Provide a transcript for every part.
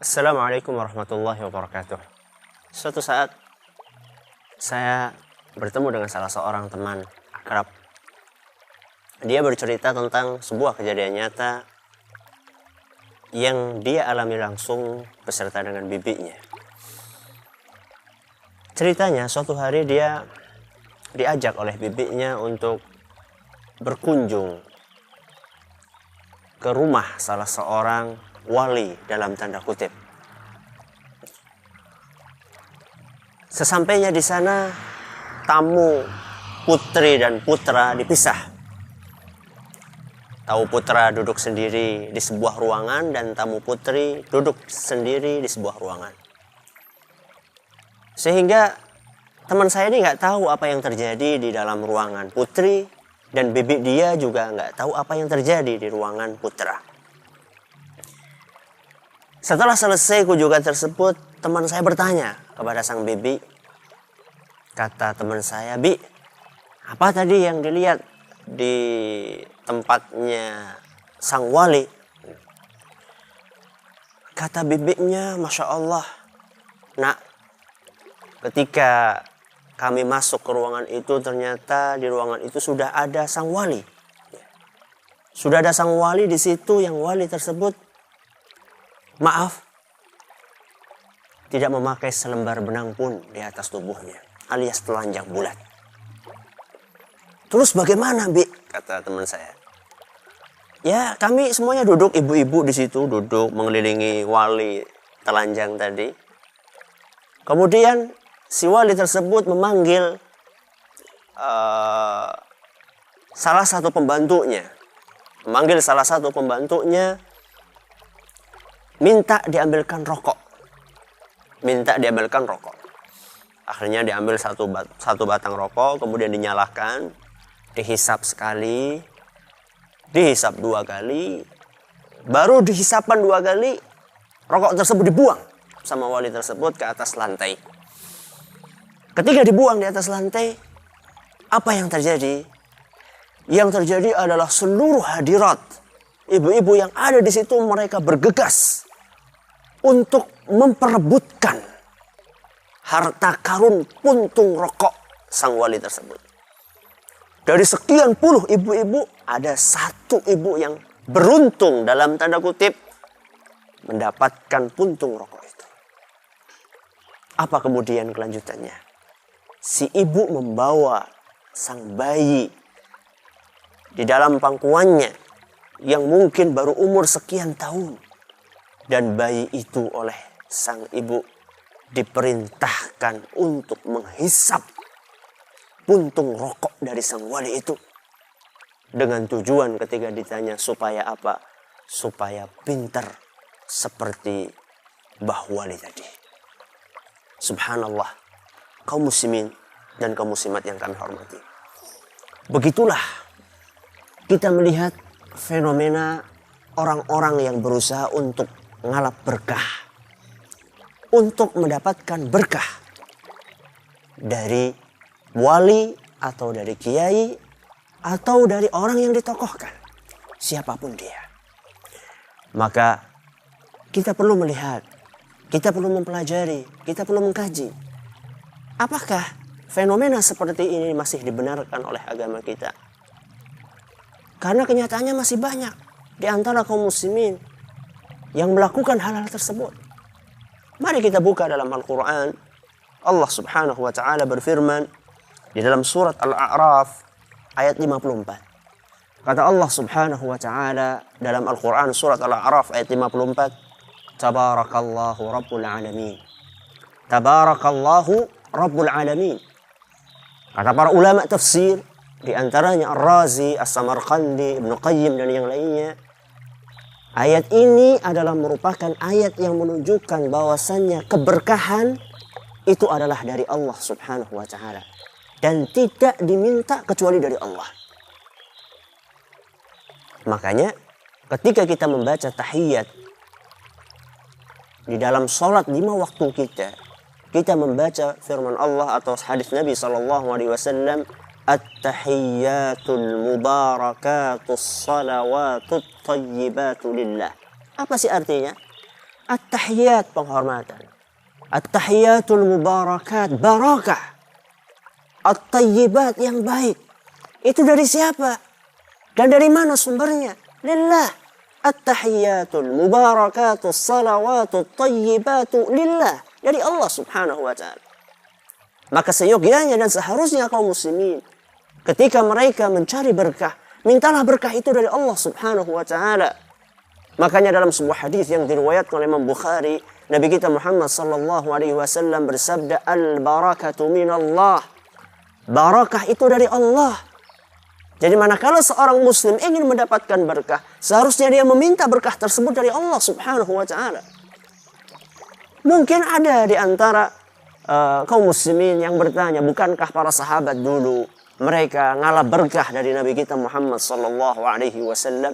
Assalamualaikum warahmatullahi wabarakatuh. Suatu saat saya bertemu dengan salah seorang teman akrab. Dia bercerita tentang sebuah kejadian nyata yang dia alami langsung beserta dengan bibinya. Ceritanya suatu hari dia diajak oleh bibinya untuk berkunjung ke rumah salah seorang wali dalam tanda kutip. Sesampainya di sana, tamu putri dan putra dipisah. Tamu putra duduk sendiri di sebuah ruangan dan tamu putri duduk sendiri di sebuah ruangan. Sehingga teman saya ini nggak tahu apa yang terjadi di dalam ruangan putri dan bibi dia juga nggak tahu apa yang terjadi di ruangan putra. Setelah selesai kunjungan tersebut, teman saya bertanya kepada sang bibi. Kata teman saya, "Bi, apa tadi yang dilihat di tempatnya sang wali?" Kata bibinya, "Masya Allah, nak, ketika kami masuk ke ruangan itu, ternyata di ruangan itu sudah ada sang wali. Sudah ada sang wali di situ, yang wali tersebut, maaf, tidak memakai selembar benang pun di atas tubuhnya, alias telanjang bulat." "Terus bagaimana, Bi?" kata teman saya. "Ya, kami semuanya duduk, ibu-ibu di situ duduk mengelilingi wali telanjang tadi. Kemudian si wali tersebut memanggil salah satu pembantunya, minta diambilkan rokok. Akhirnya diambil satu batang rokok, kemudian dinyalakan, dihisap sekali, dihisap 2 kali, baru dihisapan 2 kali, rokok tersebut dibuang sama wali tersebut ke atas lantai. Ketika dibuang di atas lantai, apa yang terjadi? Yang terjadi adalah seluruh hadirat, ibu-ibu yang ada di situ, mereka bergegas untuk memperebutkan harta karun puntung rokok sang wali tersebut. Dari sekian puluh ibu-ibu, ada satu ibu yang beruntung dalam tanda kutip mendapatkan puntung rokok itu. Apa kemudian kelanjutannya? Si ibu membawa sang bayi di dalam pangkuannya yang mungkin baru umur sekian tahun. Dan bayi itu oleh sang ibu diperintahkan untuk menghisap puntung rokok dari sang wali itu. Dengan tujuan ketika ditanya supaya apa? Supaya pintar seperti Mbah Wali tadi. Subhanallah, kaum muslimin dan kaum muslimat yang kami hormati. Begitulah kita melihat fenomena orang-orang yang berusaha untuk ngalap berkah, untuk mendapatkan berkah dari wali atau dari kiai atau dari orang yang ditokohkan, siapapun dia. Maka kita perlu melihat, kita perlu mempelajari, kita perlu mengkaji, apakah fenomena seperti ini masih dibenarkan oleh agama kita? Karena kenyataannya masih banyak di antara kaum muslimin yang melakukan hal-hal tersebut. Mari kita buka dalam Al-Quran. Allah subhanahu wa ta'ala berfirman di dalam surat Al-A'raf ayat 54. Kata Allah subhanahu wa ta'ala dalam Al-Quran surat Al-A'raf ayat 54. Tabarakallahu Rabbul Alamin. Tabarakallahu Rabbul Alamin. Kata para ulama tafsir, di antaranya Ar-Razi, As-Samarqandi, Ibnu Qayyim dan yang lainnya, ayat ini adalah merupakan ayat yang menunjukkan bahwasannya keberkahan itu adalah dari Allah subhanahu wa ta'ala. Dan tidak diminta kecuali dari Allah. Makanya ketika kita membaca tahiyat di dalam sholat 5 waktu kita membaca firman Allah atau hadis Nabi SAW, At-tahiyyatul mubarakatus salawatut tayyibatu lillah. Apa sih artinya? At-tahiyat penghormatan. At-tahiyatul mubarakat, barakah. At-tayyibat yang baik. Itu dari siapa? Dan dari mana sumbernya? Lillah. At-tahiyatul mubarakatus salawatut tayyibatu lillah. Dari Allah subhanahu wa ta'ala. Maka seyogyanya dan seharusnya kaum muslimin, ketika mereka mencari berkah, mintalah berkah itu dari Allah subhanahu wa ta'ala. Makanya dalam sebuah hadis yang diriwayatkan oleh Imam Bukhari, Nabi kita Muhammad sallallahu alaihi wasallam bersabda, al-barakatu minallah. Barakah itu dari Allah. Jadi manakala seorang muslim ingin mendapatkan berkah, seharusnya dia meminta berkah tersebut dari Allah subhanahu wa ta'ala. Mungkin ada di antara kaum muslimin yang bertanya, bukankah para sahabat dulu mereka ngalap berkah dari Nabi kita Muhammad sallallahu alaihi wasallam?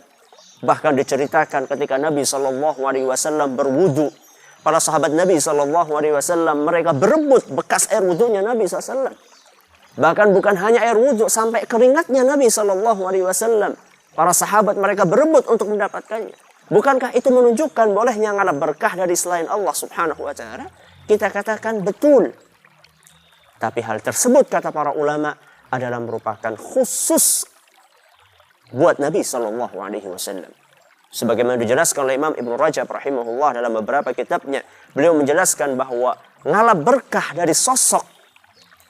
Bahkan diceritakan ketika Nabi sallallahu alaihi wasallam berwudu, para sahabat Nabi sallallahu alaihi wasallam mereka berebut bekas air wudunya Nabi sallallahu alaihi wasallam. Bahkan bukan hanya air wudu, sampai keringatnya Nabi sallallahu alaihi wasallam. Para sahabat mereka berebut untuk mendapatkannya. Bukankah itu menunjukkan bolehnya ngalap berkah dari selain Allah subhanahu wa ta'ala? Kita katakan betul. Tapi hal tersebut kata para ulama adalah merupakan khusus buat Nabi sallallahu alaihi wasallam. Sebagaimana dijelaskan oleh Imam Ibnu Rajab rahimahullah dalam beberapa kitabnya, beliau menjelaskan bahwa ngalap berkah dari sosok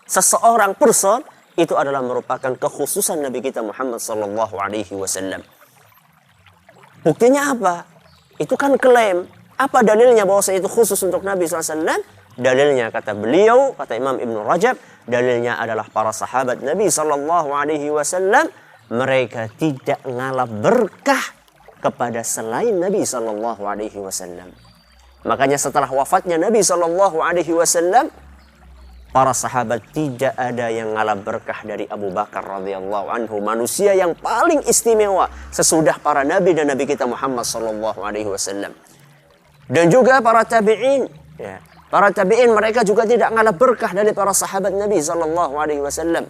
seseorang person itu adalah merupakan kekhususan Nabi kita Muhammad sallallahu alaihi wasallam. Buktinya apa? Itu kan klaim. Apa dalilnya bahwa itu khusus untuk Nabi SAW? Dalilnya kata beliau, kata Imam Ibnu Rajab, dalilnya adalah para sahabat Nabi SAW. Mereka tidak ngalap berkah kepada selain Nabi SAW. Makanya setelah wafatnya Nabi SAW, para sahabat tidak ada yang ngalap berkah dari Abu Bakar radhiyallahu anhu, manusia yang paling istimewa sesudah para nabi dan Nabi kita Muhammad sallallahu alaihi wasallam. Dan juga para tabi'in, ya. Para tabi'in mereka juga tidak ngalap berkah dari para sahabat Nabi sallallahu alaihi wasallam.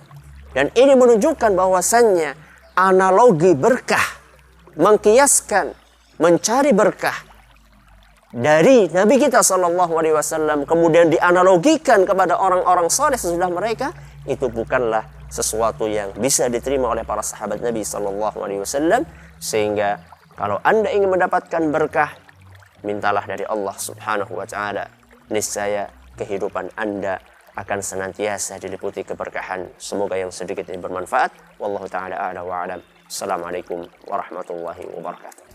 Dan ini menunjukkan bahwasannya analogi berkah, mengkiaskan, mencari berkah dari Nabi kita sallallahu alaihi wasallam kemudian dianalogikan kepada orang-orang saleh sesudah mereka, itu bukanlah sesuatu yang bisa diterima oleh para sahabat Nabi sallallahu alaihi wasallam. Sehingga kalau Anda ingin mendapatkan berkah, mintalah dari Allah subhanahu wa ta'ala. Niscaya kehidupan Anda akan senantiasa diliputi keberkahan. Semoga yang sedikit ini bermanfaat. Wallahu ta'ala a'la wa a'lam. Assalamualaikum warahmatullahi wabarakatuh.